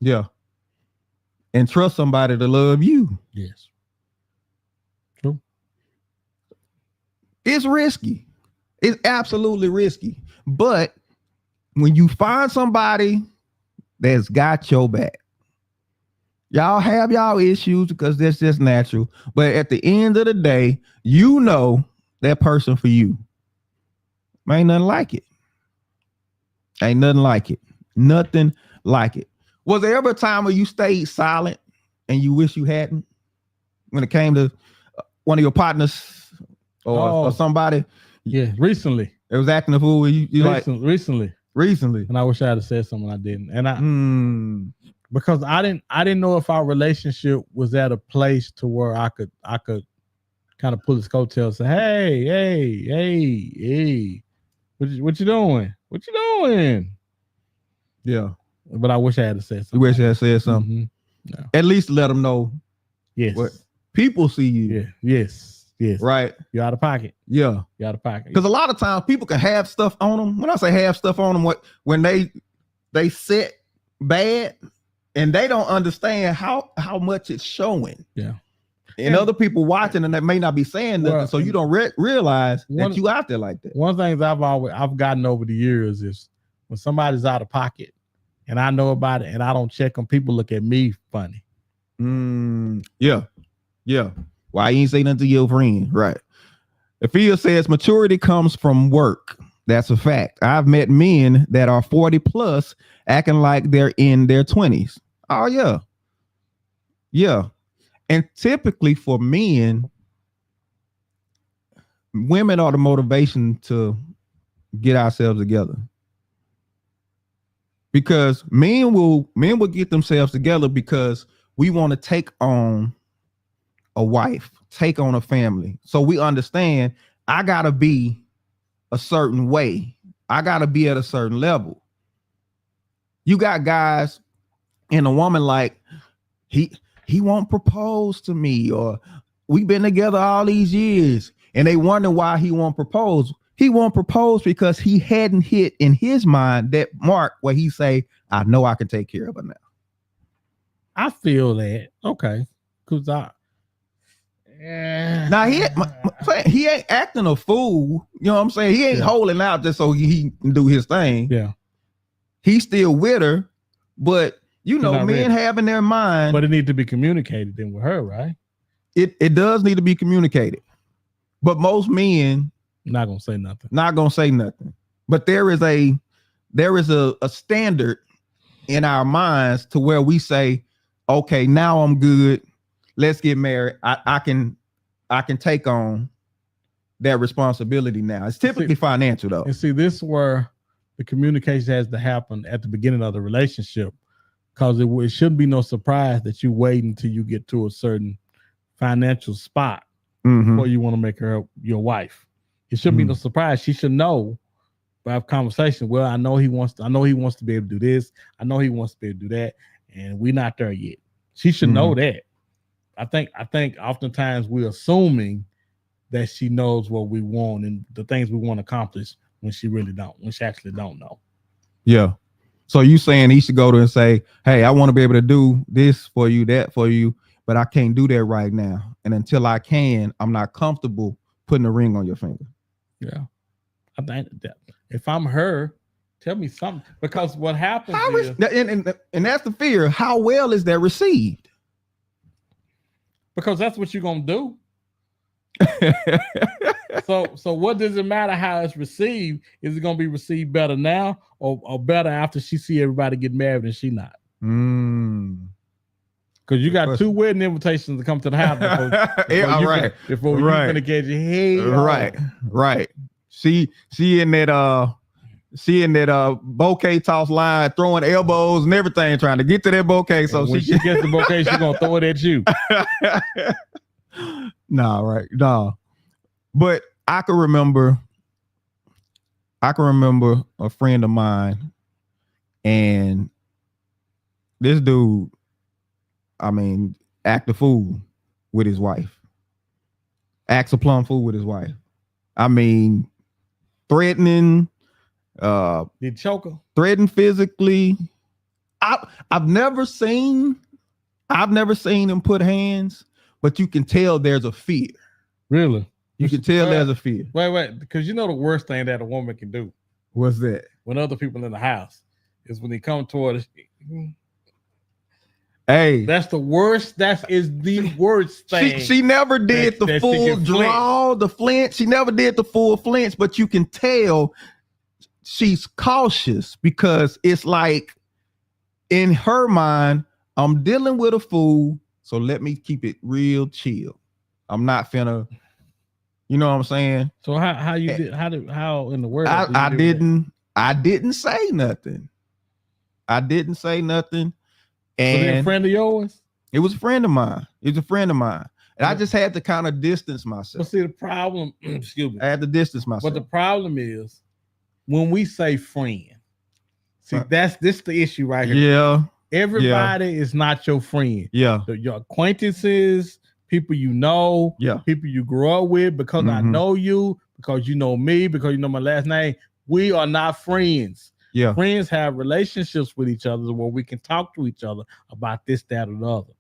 Yeah. And trust somebody to love you.
Yes. True.
It's risky. It's absolutely risky. But when you find somebody that's got your back, y'all have y'all issues because that's just natural. But at the end of the day, you know that person for you. Ain't nothing like it. Ain't nothing like it. Nothing like it. Was there ever a time where you stayed silent and you wish you hadn't? When it came to one of your partners or somebody?
Yeah, recently.
It was acting a fool. Recently.
And I wish I had said something I didn't. And because I didn't know if our relationship was at a place to where I could kind of pull his coattails and say, hey, what you doing? What you doing?
Yeah.
But I wish I had said something.
You wish I had said something.
Mm-hmm. No.
At least let them know.
Yes.
What people see you.
Yeah. Yes.
Right.
You're out of pocket.
Yeah.
You're out of pocket.
Because a lot of times people can have stuff on them. When I say have stuff on them, when they set bad and they don't understand how much it's showing.
Yeah.
And other people watching and they may not be saying nothing, so you don't realize that you out there like that.
One thing I've gotten over the years is when somebody's out of pocket and I know about it and I don't check them, people look at me funny.
Yeah. Why you ain't say nothing to your friend? Right. Ephia says maturity comes from work. That's a fact. I've met men that are 40 plus acting like they're in their 20s. Oh, yeah. Yeah. And typically for men, women are the motivation to get ourselves together. Because men will get themselves together because we want to take on a wife, take on a family. So we understand I gotta be a certain way. I gotta be at a certain level. You got guys and a woman like he won't propose to me, or we've been together all these years, and they wonder why he won't propose. He won't propose because he hadn't hit in his mind that mark where he say, I know I can take care of her now.
I feel that. Okay. Because
now he ain't acting a fool. You know what I'm saying? He ain't holding out just so he can do his thing.
Yeah.
He's still with her, but you know, men have in their mind.
But it needs to be communicated then with her, right?
It does need to be communicated. But most men
not gonna say nothing.
But there is a standard in our minds to where we say, okay, now I'm good. Let's get married. I can take on that responsibility now. It's typically financial though.
And see, this is where the communication has to happen at the beginning of the relationship, because it shouldn't be no surprise that you wait until you get to a certain financial spot before you want to make her your wife. It shouldn't be no surprise. She should know by have conversation. Well, I know he wants to be able to do this. I know he wants to be able to do that, and we're not there yet. She should know that. I think oftentimes we're assuming that she knows what we want and the things we want to accomplish when she actually don't know. Yeah.
So you saying he should go to and say, hey, I want to be able to do this for you, that for you, but I can't do that right now. And until I can, I'm not comfortable putting a ring on your finger.
Yeah. I think that if I'm her, tell me something, because what happens is,
and that's the fear. How well is that received?
Because that's what you're gonna do. So what does it matter how it's received? Is it gonna be received better now or better after she see everybody get married and she not? Because you got 2 wedding invitations to come to the house before you gonna get your head.
Right. She in that bouquet toss line, throwing elbows and everything, trying to get to that bouquet. So
when she gets the bouquet, she gonna throw it at you.
Nah. But I can remember a friend of mine, and this dude, I mean, act a fool with his wife. Acts a plumb fool with his wife. I mean, threatening,
Did choke her?
threaten physically. I've never seen him put hands, but you can tell there's a fear.
Really?
You can tell there's a fear.
Wait, because you know the worst thing that a woman can do.
What's that?
When other people in the house is when they come toward us.
Hey,
that's the worst. That is the worst thing.
She never did the full draw, the flinch. She never did the full flinch, but you can tell she's cautious because it's like in her mind, I'm dealing with a fool, so let me keep it real chill. I'm not finna, you know what I'm saying?
So how in the world?
I didn't say nothing. And
was it a friend of yours?
It was a friend of mine. And I just had to kind of distance myself.
But see, the problem, excuse me.
I had to distance myself.
But the problem is when we say friend, see, this the issue right here.
Yeah.
Everybody is not your friend.
Yeah.
Your acquaintances, people you know, people you grew up with, because I know you, because you know me, because you know my last name. We are not friends.
Yeah.
Friends have relationships with each other where we can talk to each other about this, that, or the other.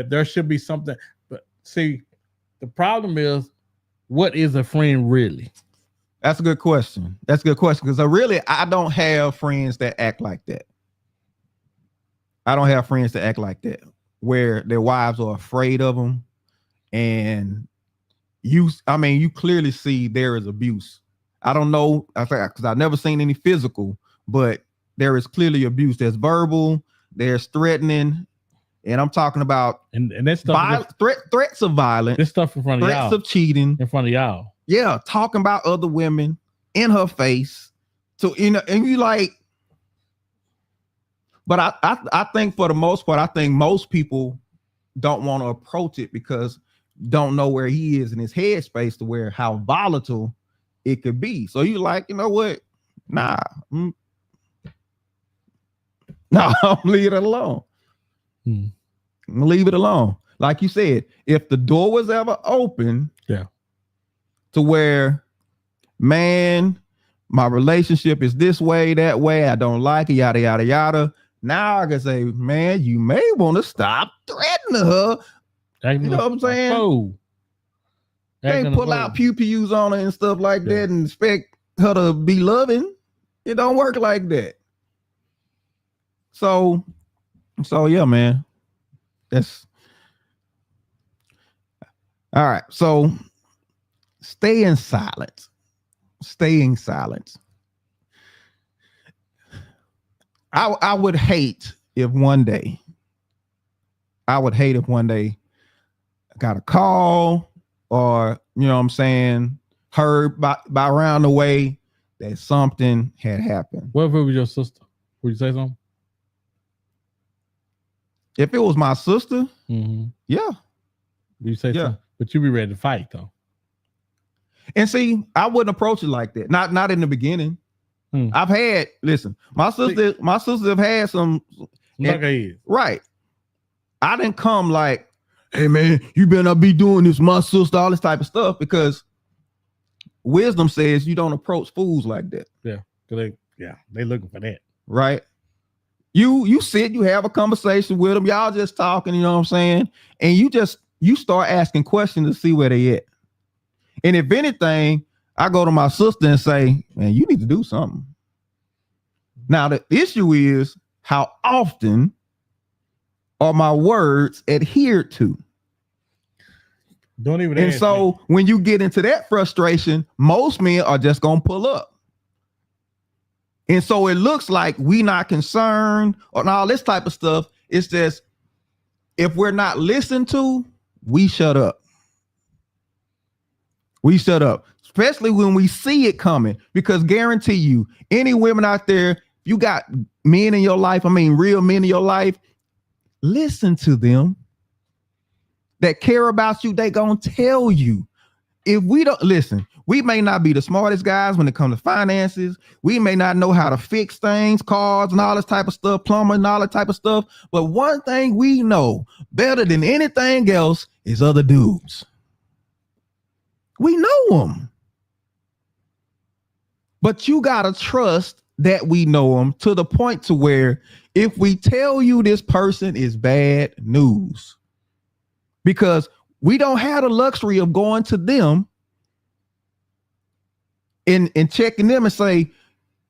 There should be something. But see, the problem is, what is a friend really?
That's a good question. Because I don't have friends that act like that. Where their wives are afraid of them. And you clearly see there is abuse. I don't know, because I've never seen any physical, but there is clearly abuse. There's verbal, there's threatening, and I'm talking about
and that stuff
threats of violence.
This stuff in front of y'all.
Threats of cheating.
In front of y'all.
Yeah, talking about other women in her face. So, you know, and you like, but I think for the most part, I think most people don't want to approach it because don't know where he is in his headspace to where how volatile it could be. So you like, you know what? Nah. No, I'm leave it alone. I'm gonna leave it alone. Like you said, if the door was ever open, to where, man, my relationship is this way, that way, I don't like it, yada yada yada. Now I can say, man, you may want to stop threatening her. You know what I'm saying?
Oh.
Can't pull out pew-pews on her and stuff like that and expect her to be loving. It don't work like that. So yeah, man. That's all right. So staying silent. I would hate if one day I got a call or, you know what I'm saying, heard by around the way that something had happened.
What if it was your sister? Would you say something?
If it was my sister, yeah.
You say something? But you be ready to fight though.
And see, I wouldn't approach it like that. Not in the beginning. I've had, listen, my sister have had some right. I didn't come like, hey man, you better not be doing this, my sister, all this type of stuff, because wisdom says you don't approach fools like that.
They looking for that.
Right. You sit, you have a conversation with them, y'all just talking, you know what I'm saying? And you start asking questions to see where they at. And if anything, I go to my sister and say, man, you need to do something. Now, the issue is how often are my words adhered to?
Don't even.
And so me. When you get into that frustration, most men are just going to pull up. And so it looks like we not concerned or all this type of stuff. It's just, if we're not listened to, we shut up. especially when we see it coming, because guarantee you, any women out there, you got men in your life, I mean, real men in your life, listen to them that care about you. They gonna tell you. If we don't listen, we may not be the smartest guys when it comes to finances. We may not know how to fix things, cars and all this type of stuff, plumbing and all that type of stuff. But one thing we know better than anything else is other dudes. We know them. But you got to trust that we know them to the point to where if we tell you this person is bad news, because we don't have the luxury of going to them and checking them and say,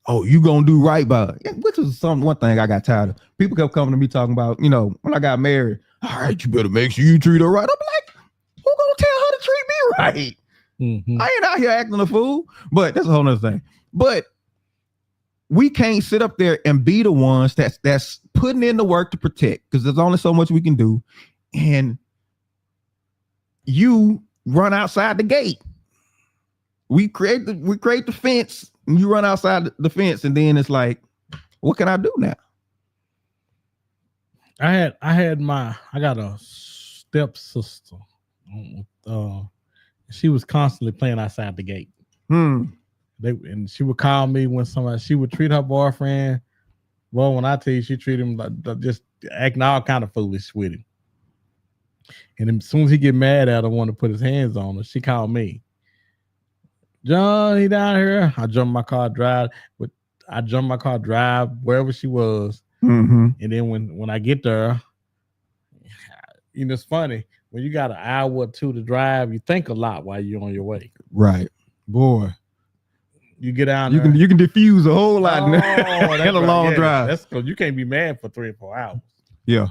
oh, you gonna do right by it. Which is one thing I got tired of. People kept coming to me talking about, you know, when I got married, all right, you better make sure you treat her right. I'm like, who gonna tell her to treat me right? Mm-hmm. I ain't out here acting a fool, but that's a whole nother thing. But we can't sit up there and be the ones that's putting in the work to protect, because there's only so much we can do. And you run outside the gate. We create the fence, and you run outside the fence, and then it's like, what can I do now?
I got a stepsister. She was constantly playing outside the gate. And she would call me when she would treat her boyfriend. Well, when I tell you, she treated him like just acting all kind of foolish with him. And as soon as he get mad at her, want to put his hands on her, she called me. John, he down here. I jumped my car, drive wherever she was. Mm-hmm. And then when I get there, you know, it's funny. When you got an hour or two to drive, you think a lot while you're on your way.
Right. Boy.
You get down
there. You can diffuse a whole lot in a long drive.
That's because you can't be mad for 3 or 4 hours.
Yeah.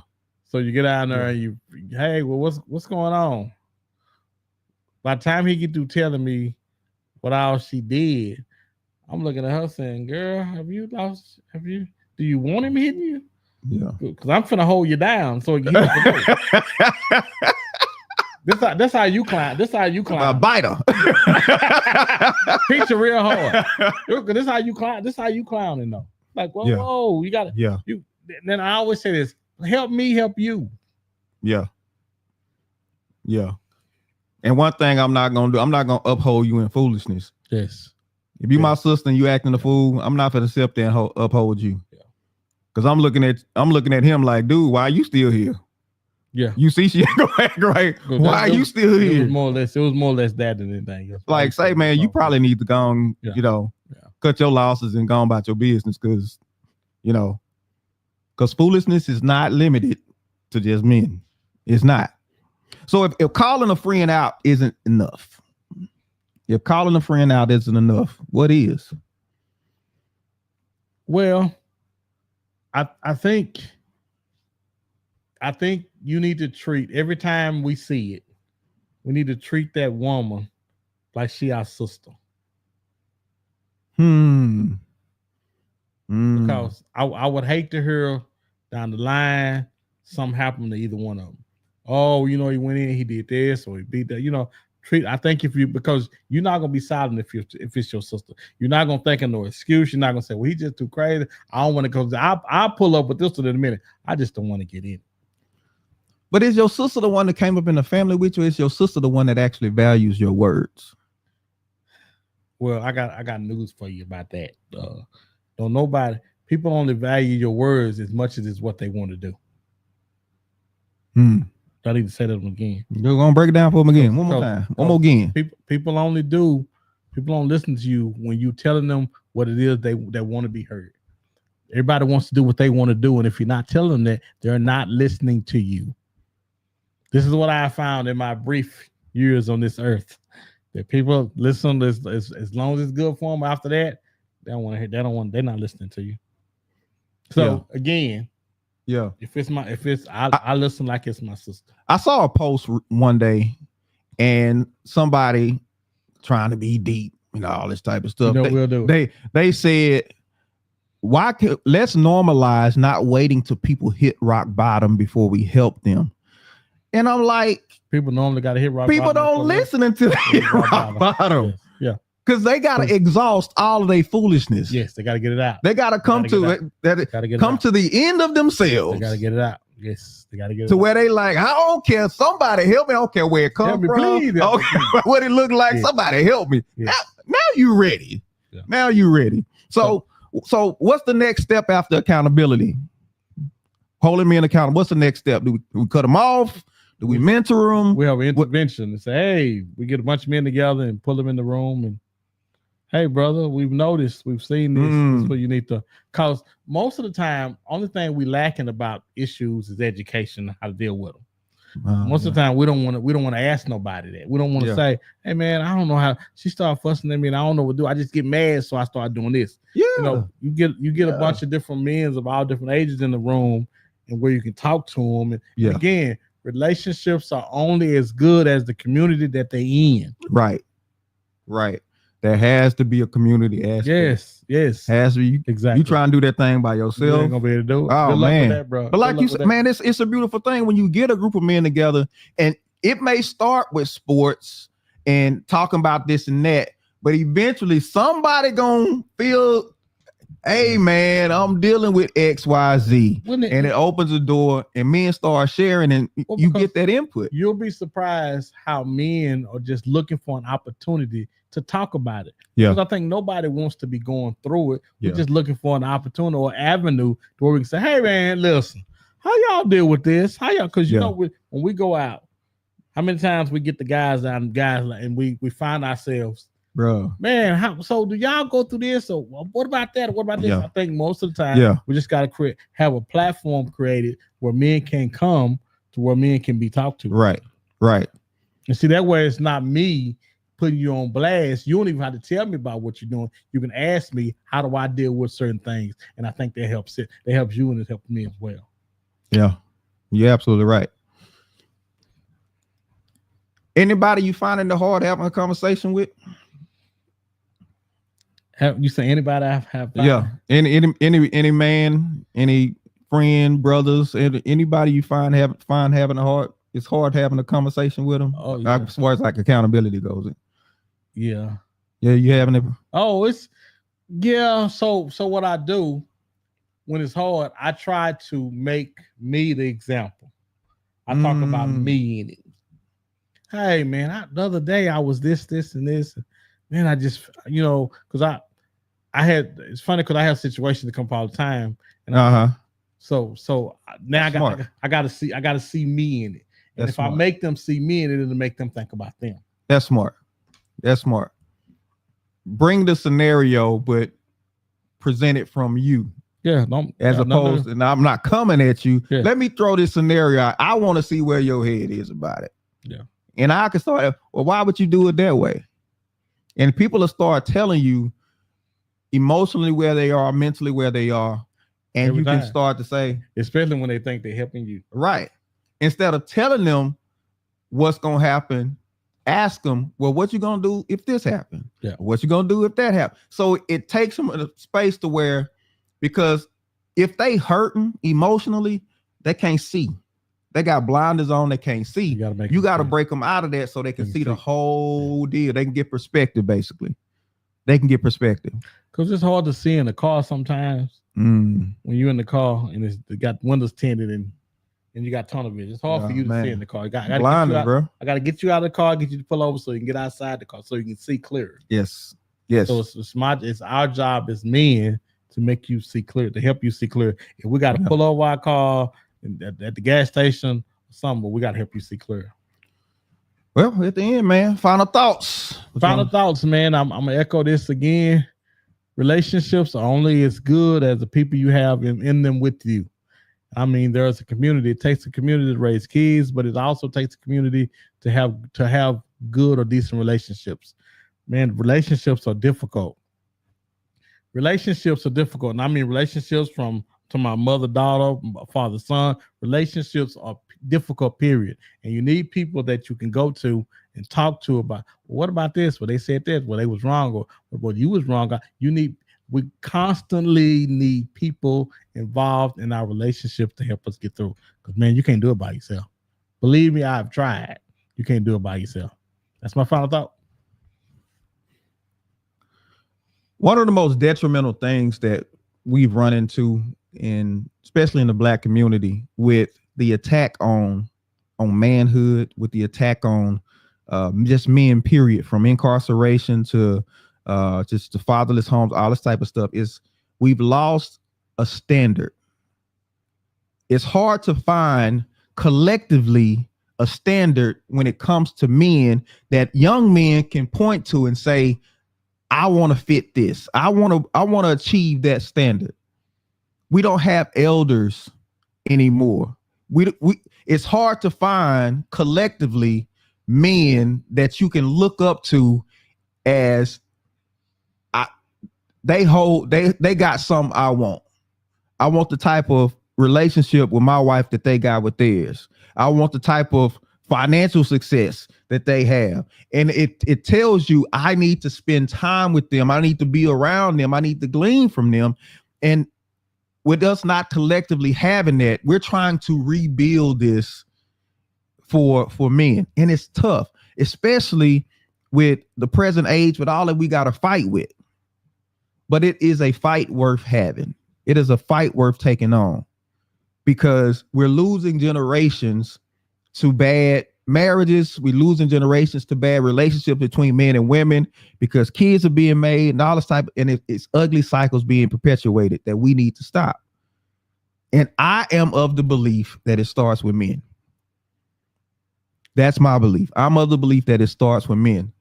So you get down there and hey, well, what's going on? By the time he get through telling me what all she did, I'm looking at her saying, girl, do you want him hitting you?
Yeah.
Because I'm finna hold you down so you This how you climb.
A biter.
Picture real hard. This how you climb. This how you clowning though. Like, whoa, you gotta.
Yeah.
Then I always say this: help me, help you.
Yeah. Yeah. And one thing I'm not gonna do, I'm not gonna uphold you in foolishness.
Yes.
If you my sister and you acting a fool, I'm not gonna sit up there and uphold you. Yeah. Because I'm looking at him like, dude, why are you still here?
Yeah.
You see she ain't gonna act right. Why are you still here?
It was more or less that than anything else.
Like, say, man, you probably need to go on, cut your losses and go on about your business, because foolishness is not limited to just men. It's not. So if calling a friend out isn't enough, what is?
Well, I think you need to treat, every time we see it, we need to treat that woman like she our sister. Because I would hate to hear down the line something happen to either one of them. Oh, he went in, he did this, or he beat that. I think because you're not gonna be silent if it's your sister. You're not gonna think of no excuse. You're not gonna say, well, he's just too crazy. I don't want to go. I'll pull up with this in a minute. I just don't want to get in.
But is your sister the one that came up in the family with you? Or is your sister the one that actually values your words?
Well, I got news for you about that. People only value your words as much as it's what they want to do. I need to say that again.
You're gonna break it down for them again. One more time. One more again.
People don't listen to you when you telling them what it is they want to be heard. Everybody wants to do what they want to do, and if you're not telling them that, they're not listening to you. This is what I found in my brief years on this earth. That people listen as long as it's good for them. After that, they don't want to hear. They're not listening to you. So again, I listen like it's my sister.
I saw a post one day, and somebody trying to be deep, all this type of stuff. They said, let's normalize not waiting till people hit rock bottom before we help them. And I'm like,
people normally got to hit rock bottom.
People don't listen until they hit rock bottom.
Yeah.
Because they gotta exhaust all of their foolishness.
Yes, they gotta get it out.
They gotta come to it. Come to the end of themselves.
They gotta get it out. Yes, they gotta get it
to
out.
where they like, I don't care. Somebody help me. I don't care where it comes from.
Please,
what it look like. Yeah. Somebody help me. Yeah. Now you ready. Yeah. Now you ready. So what's the next step after accountability? Holding men accountable. What's the next step? Do we cut them off? Do we mentor them?
We have an intervention and say, hey, we get a bunch of men together and pull them in the room and, hey, brother, we've noticed, we've seen this. This is what you need to, because most of the time, only thing we lacking about issues is education, how to deal with them. Most of the time, we don't want to ask nobody that. We don't want to say, hey man, I don't know how she started fussing at me and I don't know what to do. I just get mad, so I start doing this. Yeah, you know, you get a bunch of different men of all different ages in the room, and where you can talk to them. And again, relationships are only as good as the community that they in.
Right. There has to be a community aspect.
Yes.
Has to be. Exactly. You try and do that thing by yourself. You ain't
gonna be able to do it.
Oh,
good
man.
Luck with that, bro.
But like you said, man, it's a beautiful thing when you get a group of men together, and it may start with sports and talking about this and that, but eventually somebody gonna feel, hey man, I'm dealing with XYZ. And it opens the door and men start sharing, and you get that input.
You'll be surprised how men are just looking for an opportunity to talk about it. Yeah. Because I think nobody wants to be going through it. We're just looking for an opportunity or avenue to where we can say, hey man, listen, how y'all deal with this? How y'all, because you know, when we go out, how many times we get the guys out and we find ourselves, bro, man, so do y'all go through this? Or what about that? What about this? I think most of the time we just got to have a platform created where men can come to where men can be talked to.
Right.
And see, that way it's not me putting you on blast. You don't even have to tell me about what you're doing. You can ask me, how do I deal with certain things? And I think that helps it. It helps you and it helps me as well. Yeah,
you're absolutely right. Anybody you finding it hard having a conversation with?
Have you say anybody I have?
Yeah, any man, any friend, brothers, anybody you find having a hard. It's hard having a conversation with them. Oh, yeah. As far as like accountability goes.
Yeah,
you having it.
Oh, it's So what I do when it's hard, I try to make me the example. I talk about me in it. Hey man, the other day I was this, and this. Man, I just, because I had, it's funny because I have situations that come up all the time. And so now I gotta see me in it. And if I make them see me in it, it'll make them think about them.
That's smart. Bring the scenario, but present it from you.
Yeah.
Opposed, and I'm not coming at you. Yeah. Let me throw this scenario out. I want to see where your head is about it.
Yeah.
And I can start, well, why would you do it that way? And people will start telling you emotionally where they are, mentally where they are. And you can start to say,
especially when they think they're helping you.
Right. Instead of telling them what's going to happen, ask them, well, what you going to do if this happens?
Yeah.
What you going to do if that happens? So it takes them a space to where, because if they hurting emotionally, they can't see. They got blinders on, they can't see. You got to break them out of that so they can see the whole deal. They can get perspective, basically. They can get perspective.
Because it's hard to see in the car sometimes. When you're in the car and it's got windows tinted and you got tunnel vision. It's hard for you to see in the car. I gotta get you out of the car, get you to pull over so you can get outside the car so you can see clear.
Yes.
So it's our job as men to make you see clear, to help you see clear. If we got to pull over our car at the gas station or something, but we got to help you see clear.
Well, at the end, man, final thoughts,
man. I'm gonna echo this again. Relationships are only as good as the people you have in them with you. I mean, there's a community. It takes a community to raise kids, but it also takes a community to have good or decent relationships. Man, relationships are difficult. And I mean relationships to my mother, daughter, father, son. Relationships are difficult, period. And you need people that you can go to and talk to about, well, what about this? Well, they said this. Well, they was wrong, or well, you was wrong. We constantly need people involved in our relationships to help us get through. Because, man, you can't do it by yourself. Believe me, I've tried. You can't do it by yourself. That's my final thought.
One of the most detrimental things that we've run into especially in the Black community with the attack on manhood, with the attack on just men, period, from incarceration to just the fatherless homes, all this type of stuff, is we've lost a standard. It's hard to find collectively a standard when it comes to men that young men can point to and say, I want to fit this. I want to achieve that standard. We don't have elders anymore. It's hard to find collectively men that you can look up to as they got something I want. I want the type of relationship with my wife that they got with theirs. I want the type of financial success that they have. And it tells you I need to spend time with them. I need to be around them. I need to glean from them. And with us not collectively having that, we're trying to rebuild this for men. And it's tough, especially with the present age, with all that we got to fight with. But it is a fight worth having. It is a fight worth taking on, because we're losing generations to bad marriages. We're losing generations to bad relationships between men and women, because kids are being made and all this type, and it's ugly cycles being perpetuated that we need to stop. And I am of the belief that it starts with men. That's my belief. I'm of the belief that it starts with men.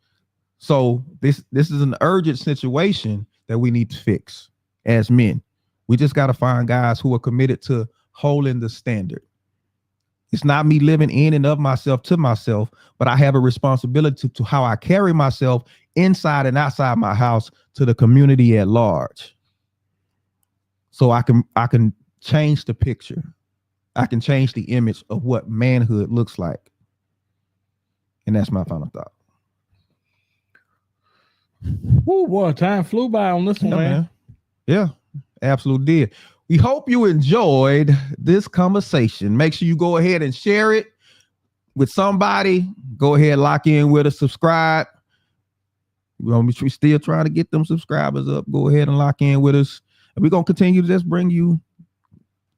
So this is an urgent situation that we need to fix as men. We just got to find guys who are committed to holding the standard. It's not me living in and of myself to myself, but I have a responsibility to how I carry myself inside and outside my house to the community at large. So I can change the picture. I can change the image of what manhood looks like. And that's my final thought.
Oh boy, time flew by on this one, man.
Yeah, absolutely did. We hope you enjoyed this conversation. Make sure you go ahead and share it with somebody. Go ahead, lock in with us, subscribe. We're still trying to get them subscribers up. Go ahead and lock in with us. And we're going to continue to just bring you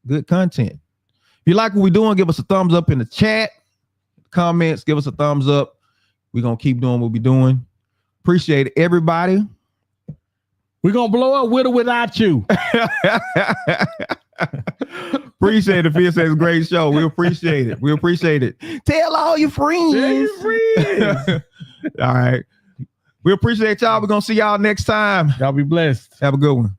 good content. If you like what we're doing, give us a thumbs up in the chat. Comments, give us a thumbs up. We're going to keep doing what we're doing. Appreciate it, everybody.
We're going to blow up with or without you.
Appreciate it. Phil says great show. We appreciate it. We appreciate it. Tell all your friends.
Tell your friends.
All right. We appreciate y'all. We're going to see y'all next time.
Y'all be blessed.
Have a good one.